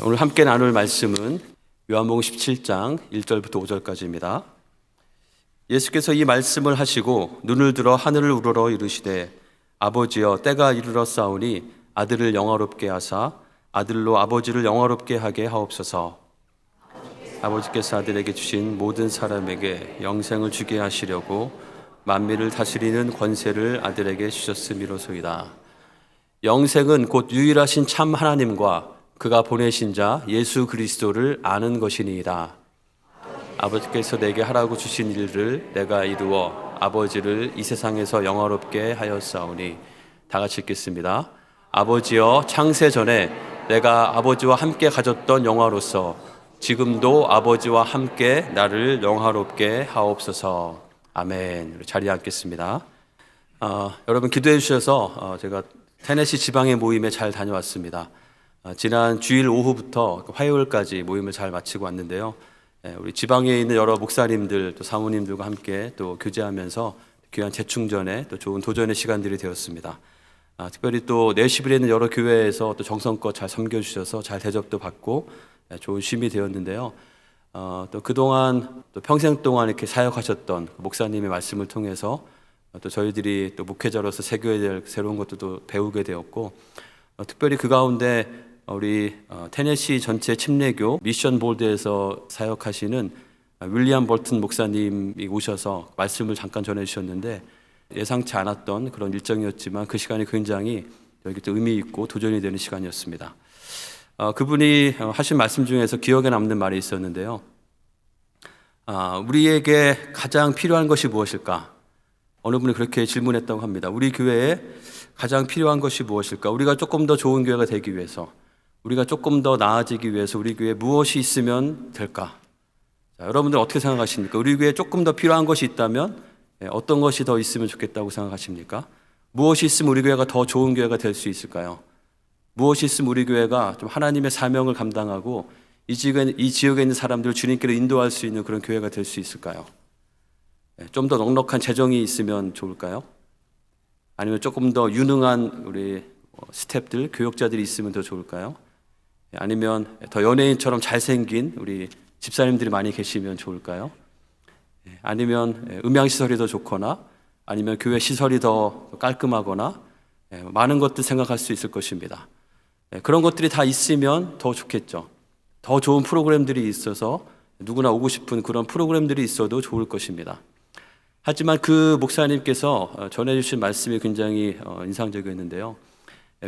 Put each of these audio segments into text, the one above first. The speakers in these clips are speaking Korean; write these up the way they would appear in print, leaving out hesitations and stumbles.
오늘 함께 나눌 말씀은 요한복음 17장 1절부터 5절까지입니다. 예수께서 이 말씀을 하시고 눈을 들어 하늘을 우러러 이르시되 아버지여 때가 이르렀사오니 아들을 영화롭게 하사 아들로 아버지를 영화롭게 하게 하옵소서. 아버지께서 아들에게 주신 모든 사람에게 영생을 주게 하시려고 만민을 다스리는 권세를 아들에게 주셨음이로소이다. 영생은 곧 유일하신 참 하나님과 그가 보내신 자 예수 그리스도를 아는 것이니이다. 아버지께서 내게 하라고 주신 일을 내가 이루어 아버지를 이 세상에서 영화롭게 하였사오니. 다 같이 읽겠습니다. 아버지여 창세 전에 내가 아버지와 함께 가졌던 영화로서 지금도 아버지와 함께 나를 영화롭게 하옵소서. 아멘. 자리에 앉겠습니다. 여러분 기도해 주셔서 제가 테네시 지방의 모임에 잘 다녀왔습니다. 지난 주일 오후부터 화요일까지 모임을 잘 마치고 왔는데요. 우리 지방에 있는 여러 목사님들 또 사모님들과 함께 또 교제하면서 귀한 재충전에 또 좋은 도전의 시간들이 되었습니다. 특별히 또 내시빌에 있는 여러 교회에서 또 정성껏 잘 섬겨주셔서 잘 대접도 받고 좋은 쉼이 되었는데요. 또 그동안 또 평생 동안 이렇게 사역하셨던 목사님의 말씀을 통해서 또 저희들이 또 목회자로서 새겨야 될 새로운 것도 배우게 되었고, 특별히 그 가운데 우리 테네시 전체 침례교 미션 볼드에서 사역하시는 윌리엄 볼튼 목사님이 오셔서 말씀을 잠깐 전해주셨는데, 예상치 않았던 그런 일정이었지만 그 시간이 굉장히 여기 또 의미 있고 도전이 되는 시간이었습니다. 그분이 하신 말씀 중에서 기억에 남는 말이 있었는데요. 우리에게 가장 필요한 것이 무엇일까? 어느 분이 그렇게 질문했다고 합니다. 우리 교회에 가장 필요한 것이 무엇일까? 우리가 조금 더 좋은 교회가 되기 위해서, 우리가 조금 더 나아지기 위해서 우리 교회에 무엇이 있으면 될까? 자, 여러분들 어떻게 생각하십니까? 우리 교회에 조금 더 필요한 것이 있다면 어떤 것이 더 있으면 좋겠다고 생각하십니까? 무엇이 있으면 우리 교회가 더 좋은 교회가 될 수 있을까요? 무엇이 있으면 우리 교회가 좀 하나님의 사명을 감당하고 이 지역에 있는 사람들을 주님께로 인도할 수 있는 그런 교회가 될 수 있을까요? 좀 더 넉넉한 재정이 있으면 좋을까요? 아니면 조금 더 유능한 우리 스태프들, 교역자들이 있으면 더 좋을까요? 아니면 더 연예인처럼 잘생긴 우리 집사님들이 많이 계시면 좋을까요? 아니면 음향시설이 더 좋거나 아니면 교회 시설이 더 깔끔하거나 많은 것들 생각할 수 있을 것입니다. 그런 것들이 다 있으면 더 좋겠죠. 더 좋은 프로그램들이 있어서 누구나 오고 싶은 그런 프로그램들이 있어도 좋을 것입니다. 하지만 그 목사님께서 전해주신 말씀이 굉장히 인상적이었는데요.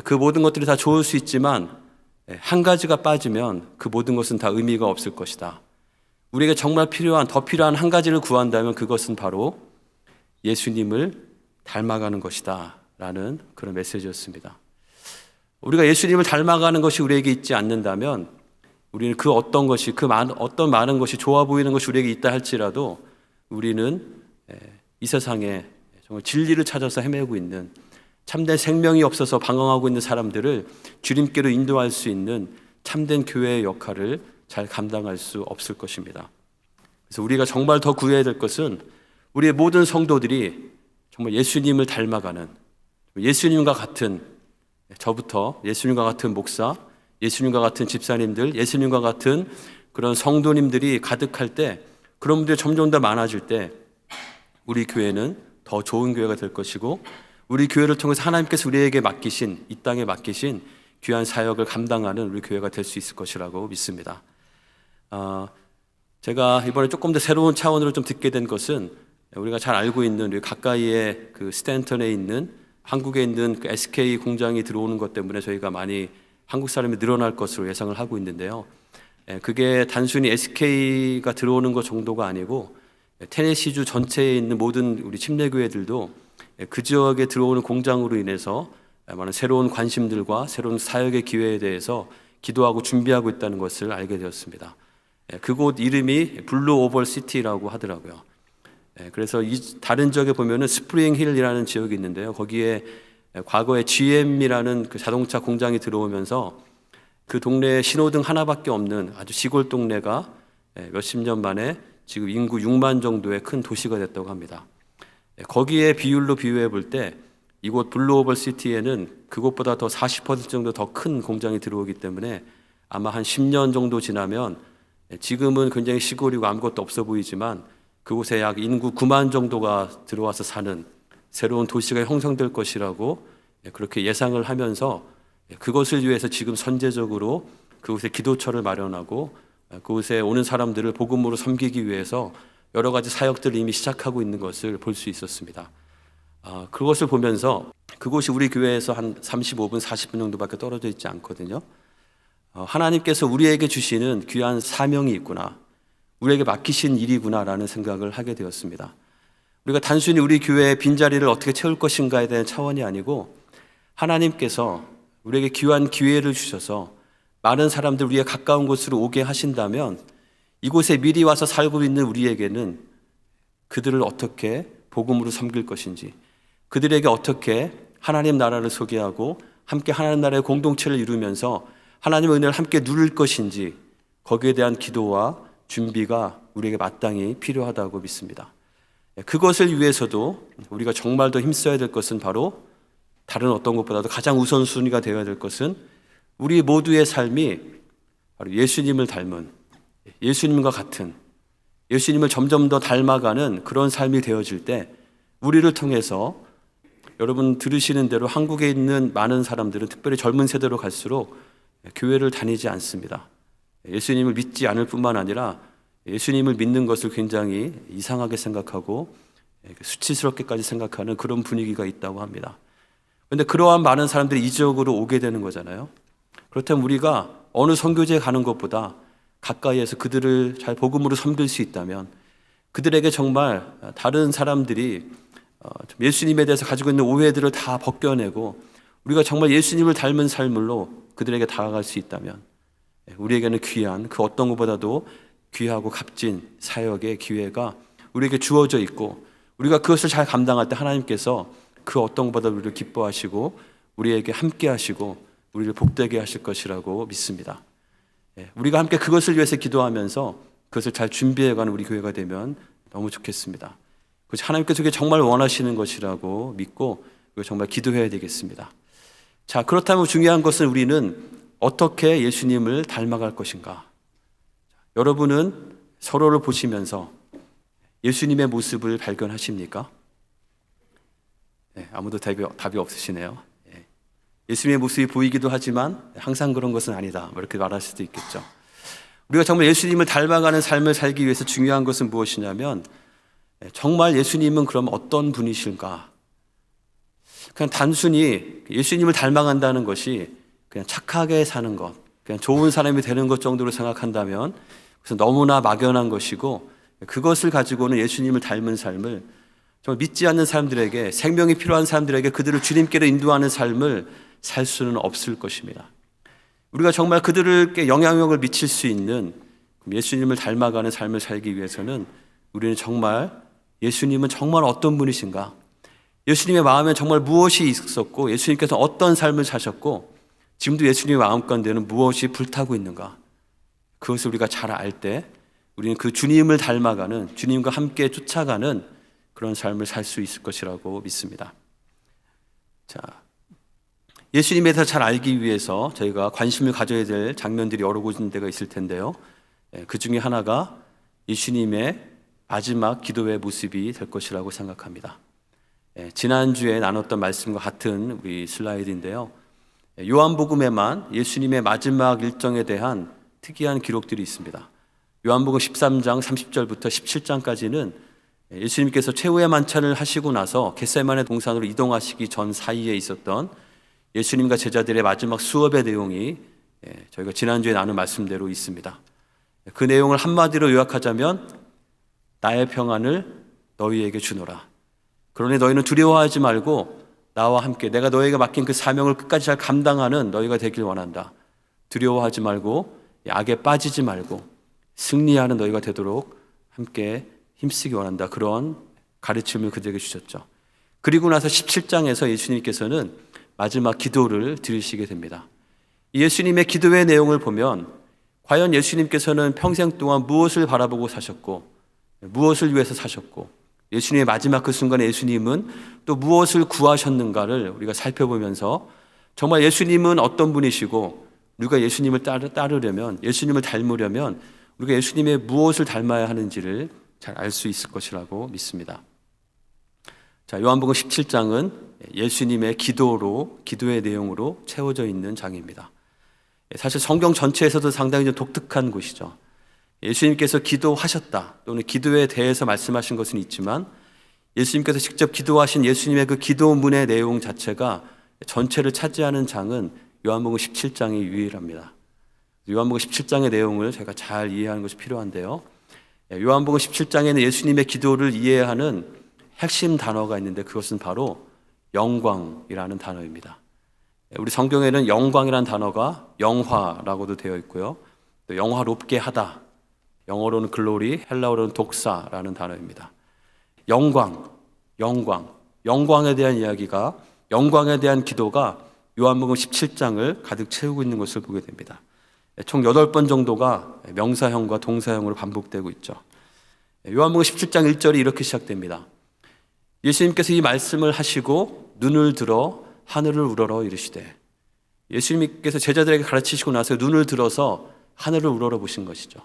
그 모든 것들이 다 좋을 수 있지만 한 가지가 빠지면 그 모든 것은 다 의미가 없을 것이다. 우리에게 정말 더 필요한 한 가지를 구한다면 그것은 바로 예수님을 닮아가는 것이다 라는 그런 메시지였습니다. 우리가 예수님을 닮아가는 것이 우리에게 있지 않는다면 우리는 그 어떤 것이 어떤 많은 것이 좋아 보이는 것이 우리에게 있다 할지라도 우리는 이 세상에 정말 진리를 찾아서 헤매고 있는, 참된 생명이 없어서 방황하고 있는 사람들을 주님께로 인도할 수 있는 참된 교회의 역할을 잘 감당할 수 없을 것입니다. 그래서 우리가 정말 더 구해야 될 것은 우리의 모든 성도들이 정말 예수님을 닮아가는, 예수님과 같은, 저부터 예수님과 같은 목사, 예수님과 같은 집사님들, 예수님과 같은 그런 성도님들이 가득할 때, 그런 분들이 점점 더 많아질 때 우리 교회는 더 좋은 교회가 될 것이고, 우리 교회를 통해서 하나님께서 우리에게 맡기신, 이 땅에 맡기신 귀한 사역을 감당하는 우리 교회가 될 수 있을 것이라고 믿습니다. 제가 이번에 조금 더 새로운 차원으로 좀 듣게 된 것은, 우리가 잘 알고 있는 우리 가까이에 그 스탠턴에 있는, 한국에 있는 그 SK 공장이 들어오는 것 때문에 저희가 많이 한국 사람이 늘어날 것으로 예상을 하고 있는데요. 그게 단순히 SK가 들어오는 것 정도가 아니고 테네시주 전체에 있는 모든 우리 침례교회들도 그 지역에 들어오는 공장으로 인해서 많은 새로운 관심들과 새로운 사역의 기회에 대해서 기도하고 준비하고 있다는 것을 알게 되었습니다. 그곳 이름이 블루 오벌 시티라고 하더라고요. 그래서 다른 지역에 보면은 스프링 힐이라는 지역이 있는데요. 거기에 과거에 GM이라는 그 자동차 공장이 들어오면서 그 동네에 신호등 하나밖에 없는 아주 시골 동네가 몇십 년 만에 지금 인구 6만 정도의 큰 도시가 됐다고 합니다. 거기에 비율로 비유해 볼 때 이곳 블루 오벌 시티에는 그곳보다 더 40% 정도 더 큰 공장이 들어오기 때문에 아마 한 10년 정도 지나면 지금은 굉장히 시골이고 아무것도 없어 보이지만 그곳에 약 인구 9만 정도가 들어와서 사는 새로운 도시가 형성될 것이라고 그렇게 예상을 하면서 그것을 위해서 지금 선제적으로 그곳에 기도처를 마련하고 그곳에 오는 사람들을 복음으로 섬기기 위해서 여러 가지 사역들을 이미 시작하고 있는 것을 볼 수 있었습니다. 그것을 보면서 그곳이 우리 교회에서 한 35분, 40분 정도밖에 떨어져 있지 않거든요. 하나님께서 우리에게 주시는 귀한 사명이 있구나, 우리에게 맡기신 일이구나라는 생각을 하게 되었습니다. 우리가 단순히 우리 교회의 빈자리를 어떻게 채울 것인가에 대한 차원이 아니고 하나님께서 우리에게 귀한 기회를 주셔서 많은 사람들 우리의 가까운 곳으로 오게 하신다면 이곳에 미리 와서 살고 있는 우리에게는 그들을 어떻게 복음으로 섬길 것인지, 그들에게 어떻게 하나님 나라를 소개하고 함께 하나님 나라의 공동체를 이루면서 하나님의 은혜를 함께 누릴 것인지, 거기에 대한 기도와 준비가 우리에게 마땅히 필요하다고 믿습니다. 그것을 위해서도 우리가 정말 더 힘써야 될 것은 바로 다른 어떤 것보다도 가장 우선순위가 되어야 될 것은 우리 모두의 삶이 바로 예수님을 닮은, 예수님과 같은, 예수님을 점점 더 닮아가는 그런 삶이 되어질 때 우리를 통해서, 여러분 들으시는 대로 한국에 있는 많은 사람들은 특별히 젊은 세대로 갈수록 교회를 다니지 않습니다. 예수님을 믿지 않을 뿐만 아니라 예수님을 믿는 것을 굉장히 이상하게 생각하고 수치스럽게까지 생각하는 그런 분위기가 있다고 합니다. 그런데 그러한 많은 사람들이 이 지역으로 오게 되는 거잖아요. 그렇다면 우리가 어느 선교지에 가는 것보다 가까이에서 그들을 잘 복음으로 섬길 수 있다면, 그들에게 정말 다른 사람들이 예수님에 대해서 가지고 있는 오해들을 다 벗겨내고 우리가 정말 예수님을 닮은 삶으로 그들에게 다가갈 수 있다면 우리에게는 귀한, 그 어떤 것보다도 귀하고 값진 사역의 기회가 우리에게 주어져 있고, 우리가 그것을 잘 감당할 때 하나님께서 그 어떤 것보다 우리를 기뻐하시고 우리에게 함께 하시고 우리를 복되게 하실 것이라고 믿습니다. 우리가 함께 그것을 위해서 기도하면서 그것을 잘 준비해가는 우리 교회가 되면 너무 좋겠습니다. 그것이 하나님께서 그게 정말 원하시는 것이라고 믿고 정말 기도해야 되겠습니다. 자, 그렇다면 중요한 것은 우리는 어떻게 예수님을 닮아갈 것인가? 여러분은 서로를 보시면서 예수님의 모습을 발견하십니까? 아무도 답이 없으시네요. 예수님의 모습이 보이기도 하지만 항상 그런 것은 아니다, 이렇게 말할 수도 있겠죠. 우리가 정말 예수님을 닮아가는 삶을 살기 위해서 중요한 것은 무엇이냐면, 정말 예수님은 그럼 어떤 분이실까? 그냥 단순히 예수님을 닮아간다는 것이 그냥 착하게 사는 것, 그냥 좋은 사람이 되는 것 정도로 생각한다면 그래서 너무나 막연한 것이고, 그것을 가지고는 예수님을 닮은 삶을 정말 믿지 않는 사람들에게, 생명이 필요한 사람들에게 그들을 주님께로 인도하는 삶을 살 수는 없을 것입니다. 우리가 정말 그들에게 영향력을 미칠 수 있는 예수님을 닮아가는 삶을 살기 위해서는 우리는 정말 예수님은 정말 어떤 분이신가, 예수님의 마음에 정말 무엇이 있었고 예수님께서 어떤 삶을 사셨고 지금도 예수님의 마음 가운데는 무엇이 불타고 있는가, 그것을 우리가 잘 알 때 우리는 그 주님을 닮아가는, 주님과 함께 쫓아가는 그런 삶을 살 수 있을 것이라고 믿습니다. 자, 예수님에 대해서 잘 알기 위해서 저희가 관심을 가져야 될 장면들이 여러 군데가 있을 텐데요. 그 중에 하나가 예수님의 마지막 기도의 모습이 될 것이라고 생각합니다. 지난주에 나눴던 말씀과 같은 우리 슬라이드인데요. 요한복음에만 예수님의 마지막 일정에 대한 특이한 기록들이 있습니다. 요한복음 13장 30절부터 17장까지는 예수님께서 최후의 만찬을 하시고 나서 겟세마네 동산으로 이동하시기 전 사이에 있었던 예수님과 제자들의 마지막 수업의 내용이 저희가 지난주에 나눈 말씀대로 있습니다. 그 내용을 한마디로 요약하자면, 나의 평안을 너희에게 주노라. 그러니 너희는 두려워하지 말고 나와 함께 내가 너희에게 맡긴 그 사명을 끝까지 잘 감당하는 너희가 되길 원한다. 두려워하지 말고 악에 빠지지 말고 승리하는 너희가 되도록 함께 힘쓰기 원한다. 그런 가르침을 그들에게 주셨죠. 그리고 나서 17장에서 예수님께서는 마지막 기도를 드리시게 됩니다. 예수님의 기도의 내용을 보면 과연 예수님께서는 평생 동안 무엇을 바라보고 사셨고 무엇을 위해서 사셨고 예수님의 마지막 그 순간에 예수님은 또 무엇을 구하셨는가를 우리가 살펴보면서 정말 예수님은 어떤 분이시고 우리가 예수님을 따르려면, 예수님을 닮으려면 우리가 예수님의 무엇을 닮아야 하는지를 잘 알 수 있을 것이라고 믿습니다. 자, 요한복음 17장은 예수님의 기도의 내용으로 채워져 있는 장입니다. 사실 성경 전체에서도 상당히 좀 독특한 곳이죠. 예수님께서 기도하셨다 또는 기도에 대해서 말씀하신 것은 있지만 예수님께서 직접 기도하신 예수님의 그 기도문의 내용 자체가 전체를 차지하는 장은 요한복음 17장이 유일합니다. 요한복음 17장의 내용을 제가 잘 이해하는 것이 필요한데요. 요한복음 17장에는 예수님의 기도를 이해하는 핵심 단어가 있는데 그것은 바로 영광이라는 단어입니다. 우리 성경에는 영광이라는 단어가 영화라고도 되어 있고요. 또 영화롭게 하다, 영어로는 글로리, 헬라어로는 독사라는 단어입니다. 영광에 대한 이야기가, 영광에 대한 기도가 요한복음 17장을 가득 채우고 있는 것을 보게 됩니다. 총 8번 정도가 명사형과 동사형으로 반복되고 있죠. 요한복음 17장 1절이 이렇게 시작됩니다. 예수님께서 이 말씀을 하시고 눈을 들어 하늘을 우러러 이르시되, 예수님께서 제자들에게 가르치시고 나서 눈을 들어서 하늘을 우러러 보신 것이죠.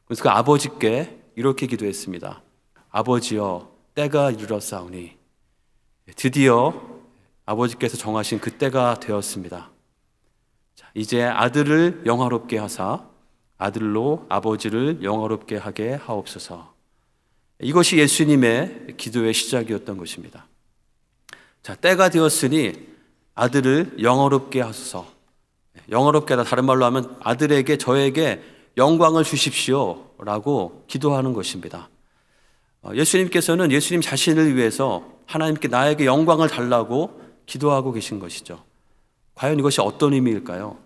그래서 그 아버지께 이렇게 기도했습니다. 아버지여, 때가 이르렀사오니, 드디어 아버지께서 정하신 그 때가 되었습니다. 자, 이제 아들을 영화롭게 하사 아들로 아버지를 영화롭게 하게 하옵소서. 이것이 예수님의 기도의 시작이었던 것입니다. 자, 때가 되었으니 아들을 영화롭게 하소서. 영화롭게 하다, 다른 말로 하면 아들에게, 저에게 영광을 주십시오 라고 기도하는 것입니다. 예수님께서는 예수님 자신을 위해서 하나님께 나에게 영광을 달라고 기도하고 계신 것이죠. 과연 이것이 어떤 의미일까요?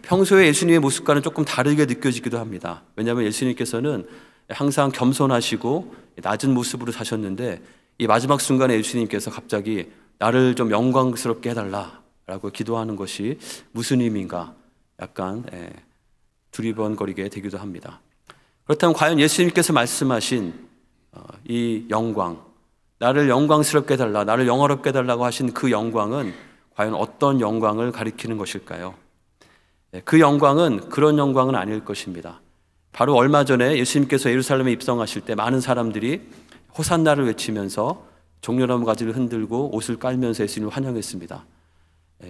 평소에 예수님의 모습과는 조금 다르게 느껴지기도 합니다. 왜냐하면 예수님께서는 항상 겸손하시고 낮은 모습으로 사셨는데 이 마지막 순간에 예수님께서 갑자기 나를 좀 영광스럽게 해달라라고 기도하는 것이 무슨 의미인가 약간 두리번거리게 되기도 합니다. 그렇다면 과연 예수님께서 말씀하신 이 영광, 나를 영광스럽게 해달라, 나를 영화롭게 해달라고 하신 그 영광은 과연 어떤 영광을 가리키는 것일까요? 그 영광은 그런 영광은 아닐 것입니다. 바로 얼마 전에 예수님께서 예루살렘에 입성하실 때 많은 사람들이 호산나를 외치면서 종려나무 가지를 흔들고 옷을 깔면서 예수님을 환영했습니다.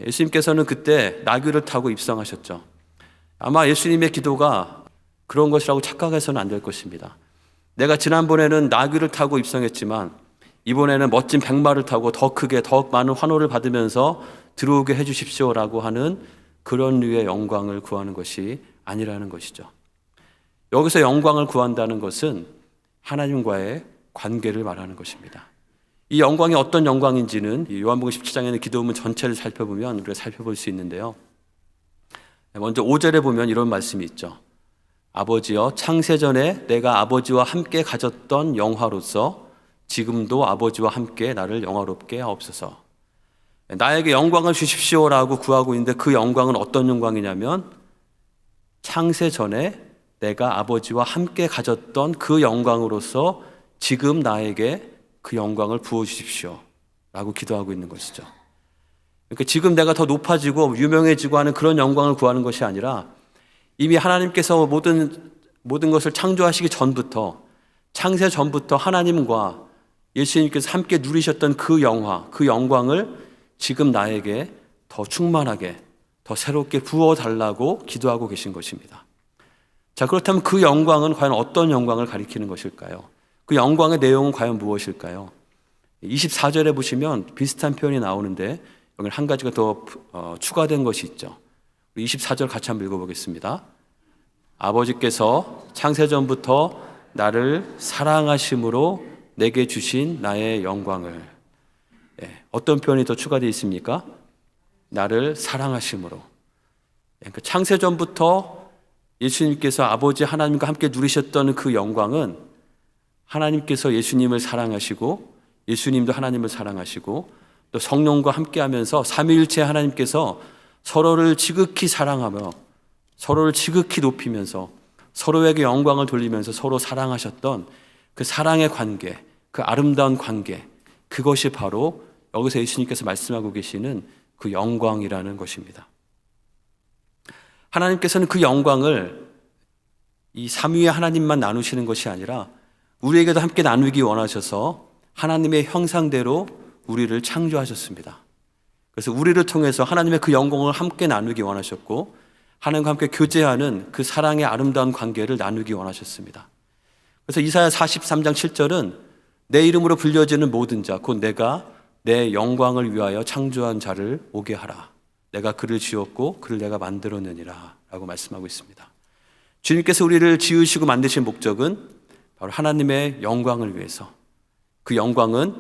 예수님께서는 그때 나귀를 타고 입성하셨죠. 아마 예수님의 기도가 그런 것이라고 착각해서는 안 될 것입니다. 내가 지난번에는 나귀를 타고 입성했지만 이번에는 멋진 백마를 타고 더 크게, 더 많은 환호를 받으면서 들어오게 해주십시오라고 하는 그런 류의 영광을 구하는 것이 아니라는 것이죠. 여기서 영광을 구한다는 것은 하나님과의 관계를 말하는 것입니다. 이 영광이 어떤 영광인지는 요한복음 17장에는 기도문 전체를 살펴보면 우리가 살펴볼 수 있는데요. 먼저 5절에 보면 이런 말씀이 있죠. 아버지여, 창세전에 내가 아버지와 함께 가졌던 영화로서 지금도 아버지와 함께 나를 영화롭게 하옵소서. 나에게 영광을 주십시오라고 구하고 있는데 그 영광은 어떤 영광이냐면 창세전에 내가 아버지와 함께 가졌던 그 영광으로서 지금 나에게 그 영광을 부어주십시오 라고 기도하고 있는 것이죠. 그러니까 지금 내가 더 높아지고 유명해지고 하는 그런 영광을 구하는 것이 아니라 이미 하나님께서 모든 것을 창조하시기 전부터, 창세 전부터 하나님과 예수님께서 함께 누리셨던 그 영광을 지금 나에게 더 충만하게, 더 새롭게 부어달라고 기도하고 계신 것입니다. 자, 그렇다면 그 영광은 과연 어떤 영광을 가리키는 것일까요? 그 영광의 내용은 과연 무엇일까요? 24절에 보시면 비슷한 표현이 나오는데 여기 한 가지가 더 추가된 것이 있죠. 24절 같이 한번 읽어보겠습니다. 아버지께서 창세전부터 나를 사랑하심으로 내게 주신 나의 영광을. 어떤 표현이 더 추가되어 있습니까? 나를 사랑하심으로. 그러니까 창세전부터 예수님께서 아버지 하나님과 함께 누리셨던 그 영광은 하나님께서 예수님을 사랑하시고 예수님도 하나님을 사랑하시고 또 성령과 함께하면서 삼위일체 하나님께서 서로를 지극히 사랑하며 서로를 지극히 높이면서 서로에게 영광을 돌리면서 서로 사랑하셨던 그 사랑의 관계, 그 아름다운 관계, 그것이 바로 여기서 예수님께서 말씀하고 계시는 그 영광이라는 것입니다. 하나님께서는 그 영광을 이 삼위의 하나님만 나누시는 것이 아니라 우리에게도 함께 나누기 원하셔서 하나님의 형상대로 우리를 창조하셨습니다. 그래서 우리를 통해서 하나님의 그 영광을 함께 나누기 원하셨고 하나님과 함께 교제하는 그 사랑의 아름다운 관계를 나누기 원하셨습니다. 그래서 이사야 43장 7절은 내 이름으로 불려지는 모든 자 곧 내가 내 영광을 위하여 창조한 자를 오게 하라. 내가 그를 지었고 그를 내가 만들었느니라 라고 말씀하고 있습니다. 주님께서 우리를 지으시고 만드신 목적은 바로 하나님의 영광을 위해서, 그 영광은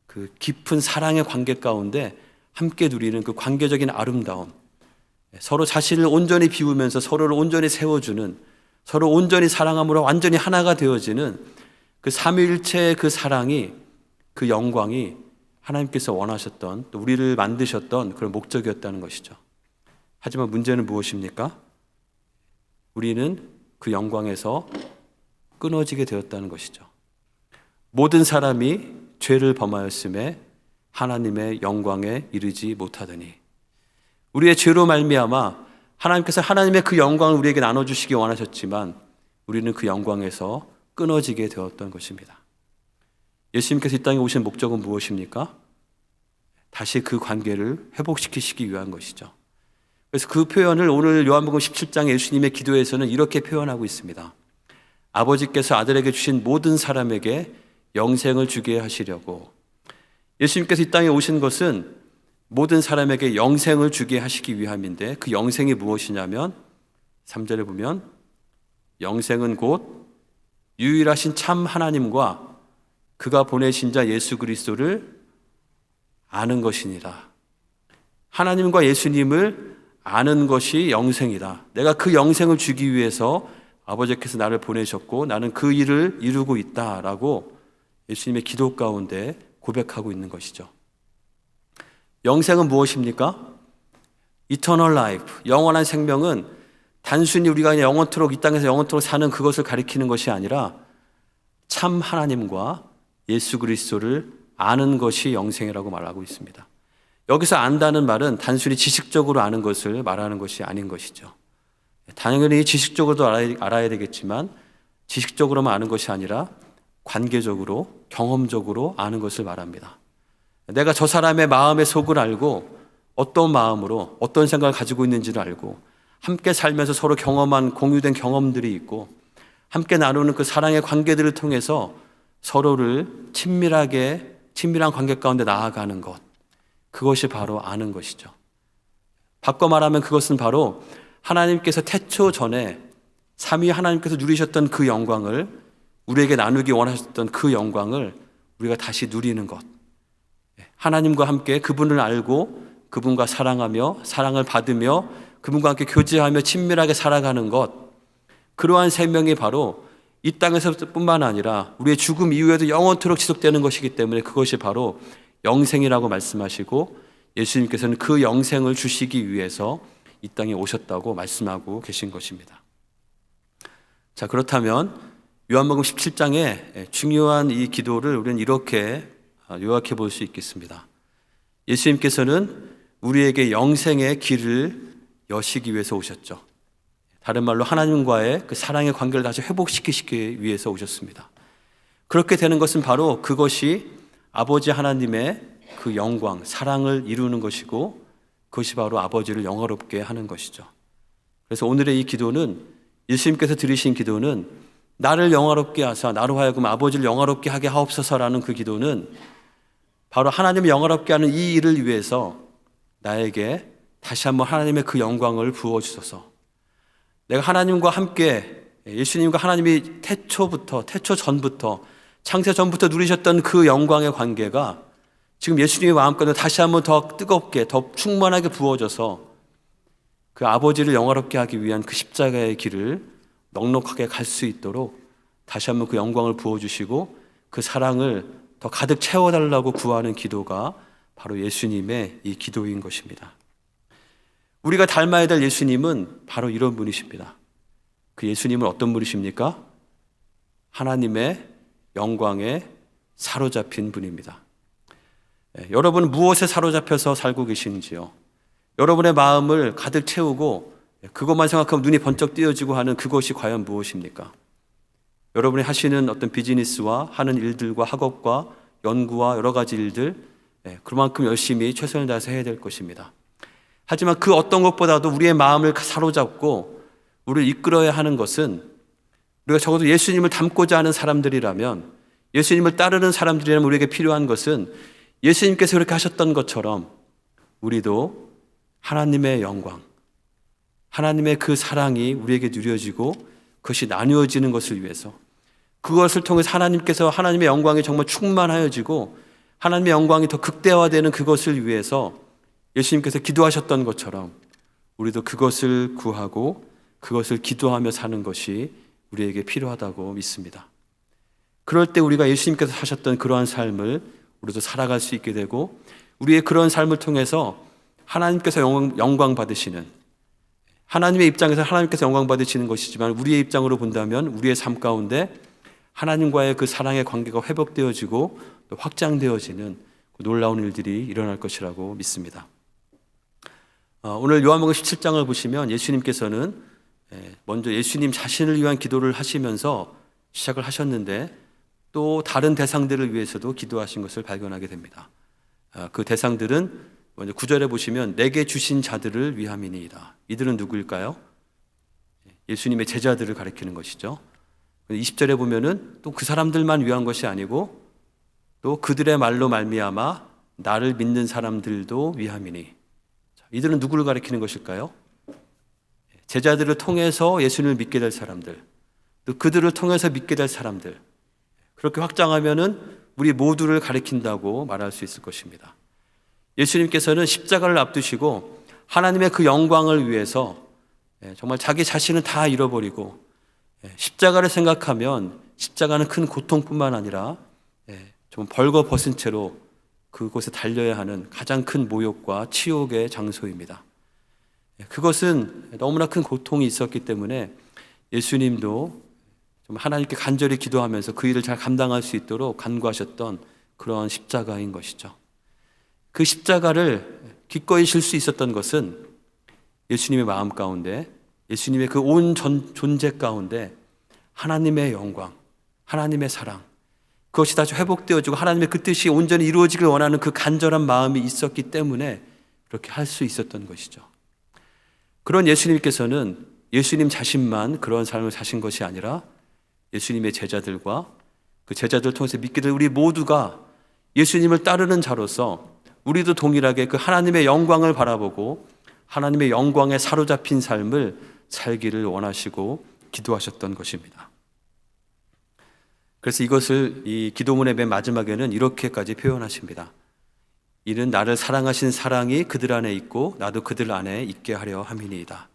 그 깊은 사랑의 관계 가운데 함께 누리는 그 관계적인 아름다움, 서로 자신을 온전히 비우면서 서로를 온전히 세워주는, 서로 온전히 사랑함으로 완전히 하나가 되어지는 그 삼위일체의 그 사랑이, 그 영광이 하나님께서 원하셨던, 또 우리를 만드셨던 그런 목적이었다는 것이죠. 하지만 문제는 무엇입니까? 우리는 그 영광에서 끊어지게 되었다는 것이죠. 모든 사람이 죄를 범하였음에 하나님의 영광에 이르지 못하더니, 우리의 죄로 말미암아 하나님께서 하나님의 그 영광을 우리에게 나눠주시기 원하셨지만 우리는 그 영광에서 끊어지게 되었던 것입니다. 예수님께서 이 땅에 오신 목적은 무엇입니까? 다시 그 관계를 회복시키시기 위한 것이죠. 그래서 그 표현을 오늘 요한복음 17장 예수님의 기도에서는 이렇게 표현하고 있습니다. 아버지께서 아들에게 주신 모든 사람에게 영생을 주게 하시려고. 예수님께서 이 땅에 오신 것은 모든 사람에게 영생을 주게 하시기 위함인데, 그 영생이 무엇이냐면 3절에 보면 영생은 곧 유일하신 참 하나님과 그가 보내신 자 예수 그리스도를 아는 것이니라. 하나님과 예수님을 아는 것이 영생이다. 내가 그 영생을 주기 위해서 아버지께서 나를 보내셨고 나는 그 일을 이루고 있다라고 예수님의 기도 가운데 고백하고 있는 것이죠. 영생은 무엇입니까? Eternal life, 영원한 생명은 단순히 우리가 그냥 영원토록 이 땅에서 영원토록 사는 그것을 가리키는 것이 아니라 참 하나님과 예수 그리스도를 아는 것이 영생이라고 말하고 있습니다. 여기서 안다는 말은 단순히 지식적으로 아는 것을 말하는 것이 아닌 것이죠. 당연히 지식적으로도 알아야 되겠지만 지식적으로만 아는 것이 아니라 관계적으로, 경험적으로 아는 것을 말합니다. 내가 저 사람의 마음의 속을 알고 어떤 마음으로 어떤 생각을 가지고 있는지를 알고 함께 살면서 서로 경험한 공유된 경험들이 있고 함께 나누는 그 사랑의 관계들을 통해서 서로를 친밀한 관계 가운데 나아가는 것, 그것이 바로 아는 것이죠. 바꿔 말하면 그것은 바로 하나님께서 태초 전에 삼위 하나님께서 누리셨던 그 영광을, 우리에게 나누기 원하셨던 그 영광을 우리가 다시 누리는 것, 하나님과 함께 그분을 알고 그분과 사랑하며 사랑을 받으며 그분과 함께 교제하며 친밀하게 살아가는 것, 그러한 생명이 바로 이 땅에서뿐만 아니라 우리의 죽음 이후에도 영원토록 지속되는 것이기 때문에 그것이 바로 영생이라고 말씀하시고 예수님께서는 그 영생을 주시기 위해서 이 땅에 오셨다고 말씀하고 계신 것입니다. 자, 그렇다면 요한복음 17장의 중요한 이 기도를 우리는 이렇게 요약해 볼 수 있겠습니다. 예수님께서는 우리에게 영생의 길을 여시기 위해서 오셨죠. 다른 말로 하나님과의 그 사랑의 관계를 다시 회복시키시기 위해서 오셨습니다. 그렇게 되는 것은 바로 그것이 아버지 하나님의 그 영광, 사랑을 이루는 것이고 그것이 바로 아버지를 영화롭게 하는 것이죠. 그래서 오늘의 이 기도는, 예수님께서 드리신 기도는 나를 영화롭게 하사 나로 하여금 아버지를 영화롭게 하게 하옵소서라는 그 기도는 바로 하나님을 영화롭게 하는 이 일을 위해서 나에게 다시 한번 하나님의 그 영광을 부어주소서. 내가 하나님과 함께, 예수님과 하나님이 태초 전부터 창세 전부터 누리셨던 그 영광의 관계가 지금 예수님의 마음 가운데 다시 한번 더 뜨겁게, 더 충만하게 부어져서 그 아버지를 영화롭게 하기 위한 그 십자가의 길을 넉넉하게 갈 수 있도록 다시 한번 그 영광을 부어주시고 그 사랑을 더 가득 채워달라고 구하는 기도가 바로 예수님의 이 기도인 것입니다. 우리가 닮아야 될 예수님은 바로 이런 분이십니다. 그 예수님은 어떤 분이십니까? 하나님의 영광에 사로잡힌 분입니다. 여러분 무엇에 사로잡혀서 살고 계신지요? 여러분의 마음을 가득 채우고 그것만 생각하면 눈이 번쩍 띄어지고 하는 그것이 과연 무엇입니까? 여러분이 하시는 어떤 비즈니스와 하는 일들과 학업과 연구와 여러 가지 일들, 그만큼 열심히 최선을 다해서 해야 될 것입니다. 하지만 그 어떤 것보다도 우리의 마음을 사로잡고 우리를 이끌어야 하는 것은, 우리가 적어도 예수님을 닮고자 하는 사람들이라면, 예수님을 따르는 사람들이라면 우리에게 필요한 것은 예수님께서 그렇게 하셨던 것처럼 우리도 하나님의 영광, 하나님의 그 사랑이 우리에게 누려지고 그것이 나누어지는 것을 위해서, 그것을 통해서 하나님께서 하나님의 영광이 정말 충만하여지고 하나님의 영광이 더 극대화되는 그것을 위해서 예수님께서 기도하셨던 것처럼 우리도 그것을 구하고 그것을 기도하며 사는 것이 우리에게 필요하다고 믿습니다. 그럴 때 우리가 예수님께서 사셨던 그러한 삶을 우리도 살아갈 수 있게 되고, 우리의 그런 삶을 통해서 하나님께서 영광 받으시는, 하나님의 입장에서 하나님께서 영광 받으시는 것이지만 우리의 입장으로 본다면 우리의 삶 가운데 하나님과의 그 사랑의 관계가 회복되어지고 또 확장되어지는 그 놀라운 일들이 일어날 것이라고 믿습니다. 오늘 요한복음 17장을 보시면 예수님께서는 먼저 예수님 자신을 위한 기도를 하시면서 시작을 하셨는데, 또 다른 대상들을 위해서도 기도하신 것을 발견하게 됩니다. 그 대상들은 먼저 9절에 보시면 내게 주신 자들을 위함이니이다. 이들은 누구일까요? 예수님의 제자들을 가리키는 것이죠. 20절에 보면은 또 그 사람들만 위한 것이 아니고 또 그들의 말로 말미암아 나를 믿는 사람들도 위함이니. 이들은 누구를 가리키는 것일까요? 제자들을 통해서 예수님을 믿게 될 사람들, 또 그들을 통해서 믿게 될 사람들, 그렇게 확장하면은 우리 모두를 가리킨다고 말할 수 있을 것입니다. 예수님께서는 십자가를 앞두시고 하나님의 그 영광을 위해서 정말 자기 자신은 다 잃어버리고, 십자가를 생각하면 십자가는 큰 고통뿐만 아니라 좀 벌거벗은 채로 그곳에 달려야 하는 가장 큰 모욕과 치욕의 장소입니다. 그것은 너무나 큰 고통이 있었기 때문에 예수님도 좀 하나님께 간절히 기도하면서 그 일을 잘 감당할 수 있도록 간구하셨던 그런 십자가인 것이죠. 그 십자가를 기꺼이 질 수 있었던 것은 예수님의 마음 가운데, 예수님의 그 온 존재 가운데 하나님의 영광, 하나님의 사랑, 그것이 다시 회복되어지고 하나님의 그 뜻이 온전히 이루어지길 원하는 그 간절한 마음이 있었기 때문에 그렇게 할 수 있었던 것이죠. 그런 예수님께서는 예수님 자신만 그런 삶을 사신 것이 아니라 예수님의 제자들과 그 제자들을 통해서 믿게 될 우리 모두가 예수님을 따르는 자로서 우리도 동일하게 그 하나님의 영광을 바라보고 하나님의 영광에 사로잡힌 삶을 살기를 원하시고 기도하셨던 것입니다. 그래서 이것을 이 기도문의 맨 마지막에는 이렇게까지 표현하십니다. 이는 나를 사랑하신 사랑이 그들 안에 있고 나도 그들 안에 있게 하려 함이니이다.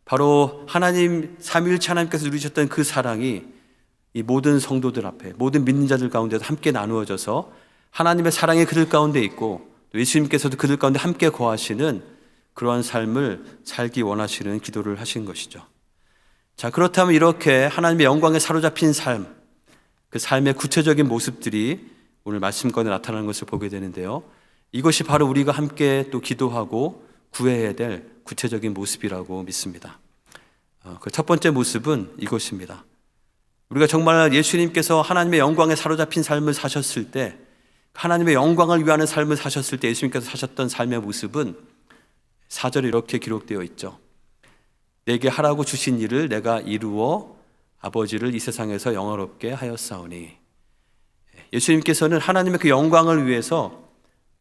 바로 하나님, 삼위일체 하나님께서 누리셨던 그 사랑이 이 모든 성도들 앞에, 모든 믿는 자들 가운데도 함께 나누어져서 하나님의 사랑이 그들 가운데 있고 또 예수님께서도 그들 가운데 함께 거하시는 그러한 삶을 살기 원하시는 기도를 하신 것이죠. 자, 그렇다면 이렇게 하나님의 영광에 사로잡힌 삶, 그 삶의 구체적인 모습들이 오늘 말씀가운데 나타나는 것을 보게 되는데요. 이것이 바로 우리가 함께 또 기도하고 구해야 될 구체적인 모습이라고 믿습니다. 그 첫 번째 모습은 이것입니다. 우리가 정말 예수님께서 하나님의 영광에 사로잡힌 삶을 사셨을 때, 하나님의 영광을 위하는 삶을 사셨을 때 예수님께서 사셨던 삶의 모습은 4절에 이렇게 기록되어 있죠. 내게 하라고 주신 일을 내가 이루어 아버지를 이 세상에서 영화롭게 하였사오니. 예수님께서는 하나님의 그 영광을 위해서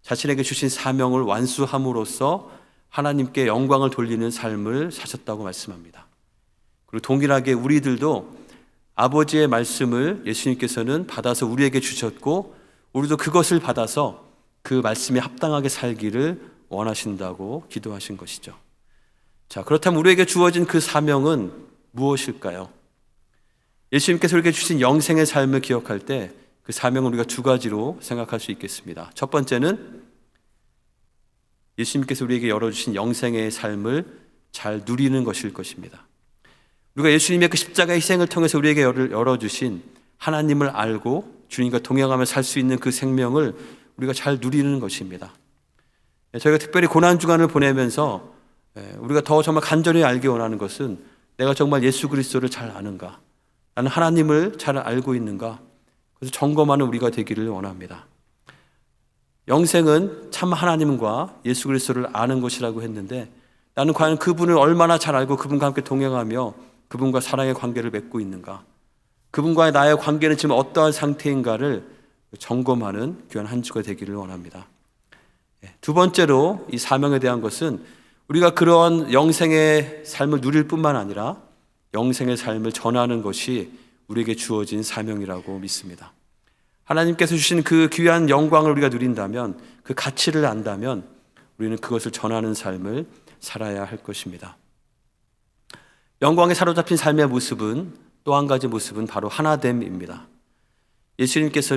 자신에게 주신 사명을 완수함으로써 하나님께 영광을 돌리는 삶을 사셨다고 말씀합니다. 그리고 동일하게 우리들도 아버지의 말씀을 예수님께서는 받아서 우리에게 주셨고 우리도 그것을 받아서 그 말씀에 합당하게 살기를 원하신다고 기도하신 것이죠. 자, 그렇다면 우리에게 주어진 그 사명은 무엇일까요? 예수님께서 우리에게 주신 영생의 삶을 기억할 때 그 사명을 우리가 두 가지로 생각할 수 있겠습니다. 첫 번째는 예수님께서 우리에게 열어주신 영생의 삶을 잘 누리는 것일 것입니다. 우리가 예수님의 그 십자가의 희생을 통해서 우리에게 열어주신 하나님을 알고 주님과 동행하며 살 수 있는 그 생명을 우리가 잘 누리는 것입니다. 저희가 특별히 고난주간을 보내면서 우리가 더 정말 간절히 알기 원하는 것은 내가 정말 예수 그리스도를 잘 아는가? 나는 하나님을 잘 알고 있는가? 그래서 점검하는 우리가 되기를 원합니다. 영생은 참 하나님과 예수 그리스도를 아는 것이라고 했는데 나는 과연 그분을 얼마나 잘 알고 그분과 함께 동행하며 그분과 사랑의 관계를 맺고 있는가? 그분과의 나의 관계는 지금 어떠한 상태인가를 점검하는 귀한 한 주가 되기를 원합니다. 두 번째로 이 사명에 대한 것은 우리가 그러한 영생의 삶을 누릴 뿐만 아니라 영생의 삶을 전하는 것이 우리에게 주어진 사명이라고 믿습니다. 하나님께서 주신 그 귀한 영광을 우리가 누린다면, 그 가치를 안다면 우리는 그것을 전하는 삶을 살아야 할 것입니다. 영광에 사로잡힌 삶의 모습은, 또 한 가지 모습은 바로 하나됨입니다. 예수님께서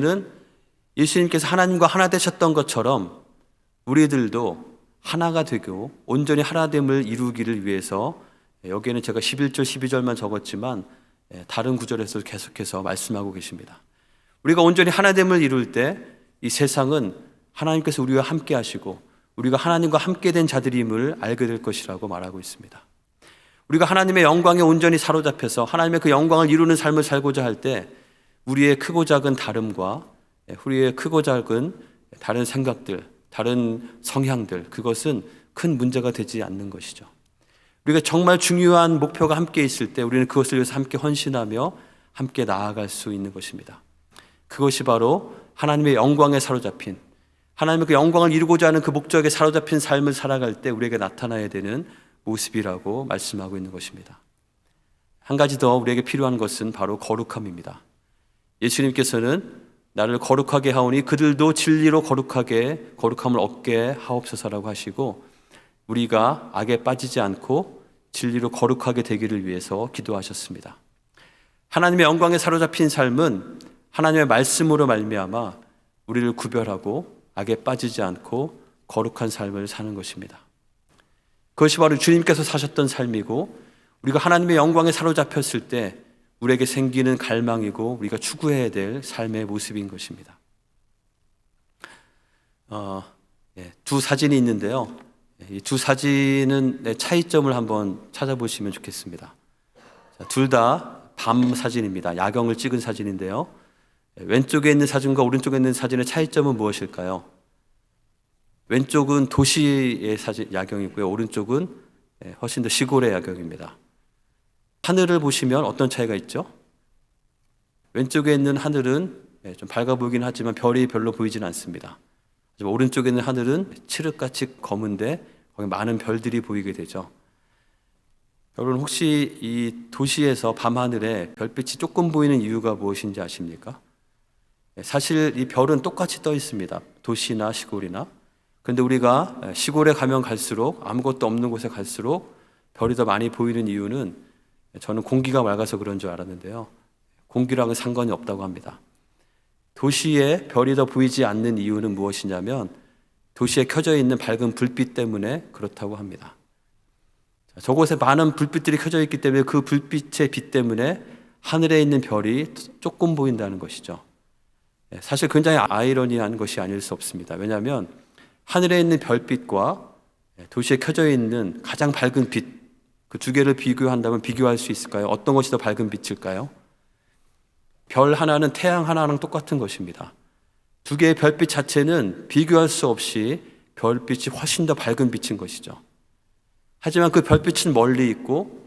하나님과 하나 되셨던 것처럼 우리들도 하나가 되고 온전히 하나됨을 이루기를 위해서, 여기에는 제가 11절 12절만 적었지만 다른 구절에서 계속해서 말씀하고 계십니다. 우리가 온전히 하나됨을 이룰 때 이 세상은 하나님께서 우리와 함께 하시고 우리가 하나님과 함께 된 자들임을 알게 될 것이라고 말하고 있습니다. 우리가 하나님의 영광에 온전히 사로잡혀서 하나님의 그 영광을 이루는 삶을 살고자 할 때 우리의 크고 작은 다름과 우리의 크고 작은 다른 생각들, 다른 성향들, 그것은 큰 문제가 되지 않는 것이죠. 우리가 정말 중요한 목표가 함께 있을 때 우리는 그것을 위해서 함께 헌신하며 함께 나아갈 수 있는 것입니다. 그것이 바로 하나님의 영광에 사로잡힌, 하나님의 그 영광을 이루고자 하는 그 목적에 사로잡힌 삶을 살아갈 때 우리에게 나타나야 되는 모습이라고 말씀하고 있는 것입니다. 한 가지 더 우리에게 필요한 것은 바로 거룩함입니다. 예수님께서는 나를 거룩하게 하오니 그들도 진리로 거룩함을 얻게 하옵소서라고 하시고, 우리가 악에 빠지지 않고 진리로 거룩하게 되기를 위해서 기도하셨습니다. 하나님의 영광에 사로잡힌 삶은 하나님의 말씀으로 말미암아 우리를 구별하고 악에 빠지지 않고 거룩한 삶을 사는 것입니다. 그것이 바로 주님께서 사셨던 삶이고, 우리가 하나님의 영광에 사로잡혔을 때 우리에게 생기는 갈망이고 우리가 추구해야 될 삶의 모습인 것입니다. 두 사진이 있는데요. 이 두 사진은 차이점을 한번 찾아보시면 좋겠습니다. 둘 다 밤 사진입니다. 야경을 찍은 사진인데요. 왼쪽에 있는 사진과 오른쪽에 있는 사진의 차이점은 무엇일까요? 왼쪽은 도시의 야경이고요. 오른쪽은 훨씬 더 시골의 야경입니다. 하늘을 보시면 어떤 차이가 있죠? 왼쪽에 있는 하늘은 좀 밝아 보이긴 하지만 별이 별로 보이진 않습니다. 오른쪽에 있는 하늘은 칠흑같이 검은데 거기 많은 별들이 보이게 되죠. 여러분, 혹시 이 도시에서 밤하늘에 별빛이 조금 보이는 이유가 무엇인지 아십니까? 사실 이 별은 똑같이 떠 있습니다. 도시나 시골이나. 그런데 우리가 시골에 가면 갈수록, 아무것도 없는 곳에 갈수록 별이 더 많이 보이는 이유는, 저는 공기가 맑아서 그런 줄 알았는데요, 공기랑은 상관이 없다고 합니다. 도시에 별이 더 보이지 않는 이유는 무엇이냐면 도시에 켜져 있는 밝은 불빛 때문에 그렇다고 합니다. 저곳에 많은 불빛들이 켜져 있기 때문에 그 불빛의 빛 때문에 하늘에 있는 별이 조금 보인다는 것이죠. 사실 굉장히 아이러니한 것이 아닐 수 없습니다. 왜냐하면 하늘에 있는 별빛과 도시에 켜져 있는 가장 밝은 빛, 그 두 개를 비교한다면 비교할 수 있을까요? 어떤 것이 더 밝은 빛일까요? 별 하나는 태양 하나랑 똑같은 것입니다. 두 개의 별빛 자체는 비교할 수 없이 별빛이 훨씬 더 밝은 빛인 것이죠. 하지만 그 별빛은 멀리 있고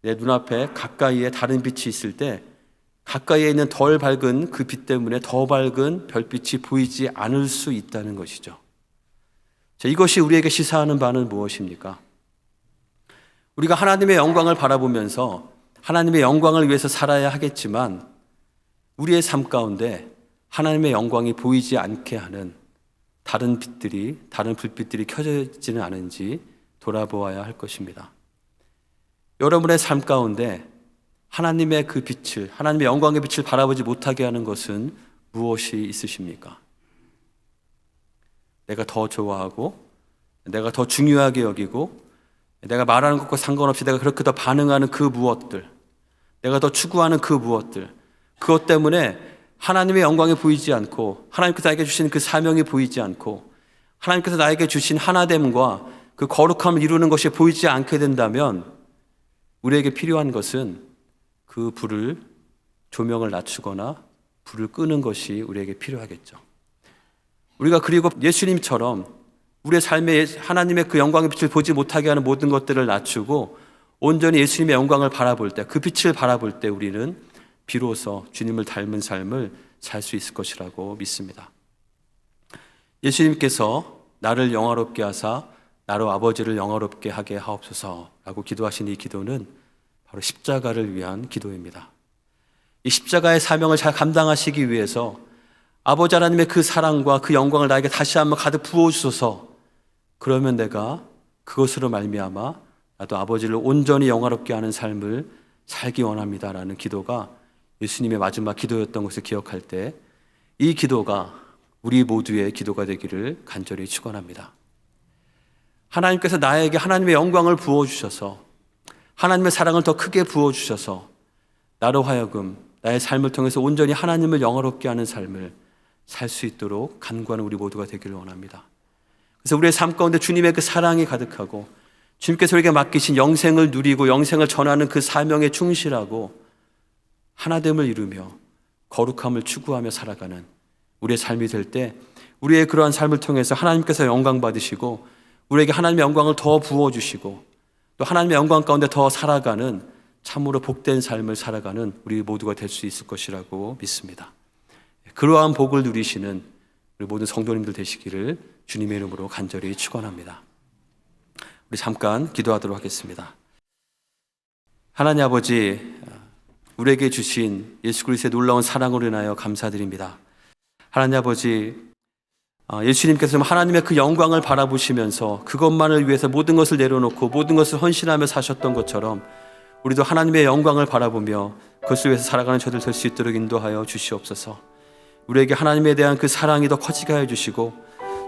내 눈앞에 가까이에 다른 빛이 있을 때 가까이에 있는 덜 밝은 그 빛 때문에 더 밝은 별빛이 보이지 않을 수 있다는 것이죠. 자, 이것이 우리에게 시사하는 바는 무엇입니까? 우리가 하나님의 영광을 바라보면서 하나님의 영광을 위해서 살아야 하겠지만 우리의 삶 가운데 하나님의 영광이 보이지 않게 하는 다른 빛들이, 다른 불빛들이 켜져 있지는 않은지 돌아보아야 할 것입니다. 여러분의 삶 가운데 하나님의 그 빛을, 하나님의 영광의 빛을 바라보지 못하게 하는 것은 무엇이 있으십니까? 내가 더 좋아하고 내가 더 중요하게 여기고 내가 말하는 것과 상관없이 내가 그렇게 더 반응하는 그 무엇들, 내가 더 추구하는 그 무엇들, 그것 때문에 하나님의 영광이 보이지 않고 하나님께서 나에게 주신 그 사명이 보이지 않고 하나님께서 나에게 주신 하나됨과 그 거룩함을 이루는 것이 보이지 않게 된다면 우리에게 필요한 것은 그 불을, 조명을 낮추거나 불을 끄는 것이 우리에게 필요하겠죠. 우리가 그리고 예수님처럼 우리의 삶에 하나님의 그 영광의 빛을 보지 못하게 하는 모든 것들을 낮추고 온전히 예수님의 영광을 바라볼 때, 그 빛을 바라볼 때 우리는 비로소 주님을 닮은 삶을 살 수 있을 것이라고 믿습니다. 예수님께서 나를 영화롭게 하사 나로 아버지를 영화롭게 하게 하옵소서라고 기도하신 이 기도는 바로 십자가를 위한 기도입니다. 이 십자가의 사명을 잘 감당하시기 위해서 아버지 하나님의 그 사랑과 그 영광을 나에게 다시 한번 가득 부어주소서. 그러면 내가 그것으로 말미암아 나도 아버지를 온전히 영화롭게 하는 삶을 살기 원합니다라는 기도가 예수님의 마지막 기도였던 것을 기억할 때 이 기도가 우리 모두의 기도가 되기를 간절히 축원합니다. 하나님께서 나에게 하나님의 영광을 부어주셔서 하나님의 사랑을 더 크게 부어주셔서 나로 하여금 나의 삶을 통해서 온전히 하나님을 영화롭게 하는 삶을 살 수 있도록 간구하는 우리 모두가 되기를 원합니다. 그래서 우리의 삶 가운데 주님의 그 사랑이 가득하고 주님께서 우리에게 맡기신 영생을 누리고 영생을 전하는 그 사명에 충실하고 하나됨을 이루며 거룩함을 추구하며 살아가는 우리의 삶이 될 때 우리의 그러한 삶을 통해서 하나님께서 영광 받으시고 우리에게 하나님의 영광을 더 부어주시고 또 하나님의 영광 가운데 더 살아가는 참으로 복된 삶을 살아가는 우리 모두가 될 수 있을 것이라고 믿습니다. 그러한 복을 누리시는 우리 모든 성도님들 되시기를 주님의 이름으로 간절히 축원합니다. 우리 잠깐 기도하도록 하겠습니다. 하나님 아버지, 우리에게 주신 예수 그리스도의 놀라운 사랑으로 인하여 감사드립니다. 하나님 아버지, 예수님께서 하나님의 그 영광을 바라보시면서 그것만을 위해서 모든 것을 내려놓고 모든 것을 헌신하며 사셨던 것처럼 우리도 하나님의 영광을 바라보며 그것을 위해서 살아가는 저들 될 수 있도록 인도하여 주시옵소서. 우리에게 하나님에 대한 그 사랑이 더 커지게 하여 주시고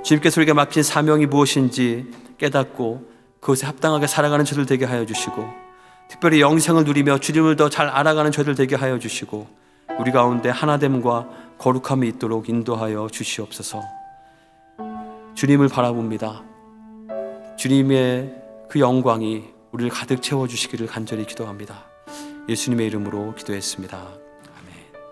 주님께서 우리에게 맡긴 사명이 무엇인지 깨닫고 그것에 합당하게 살아가는 저들 되게 하여 주시고 특별히 영생을 누리며 주님을 더 잘 알아가는 저들 되게 하여 주시고 우리 가운데 하나됨과 거룩함이 있도록 인도하여 주시옵소서. 주님을 바라봅니다. 주님의 그 영광이 우리를 가득 채워주시기를 간절히 기도합니다. 예수님의 이름으로 기도했습니다.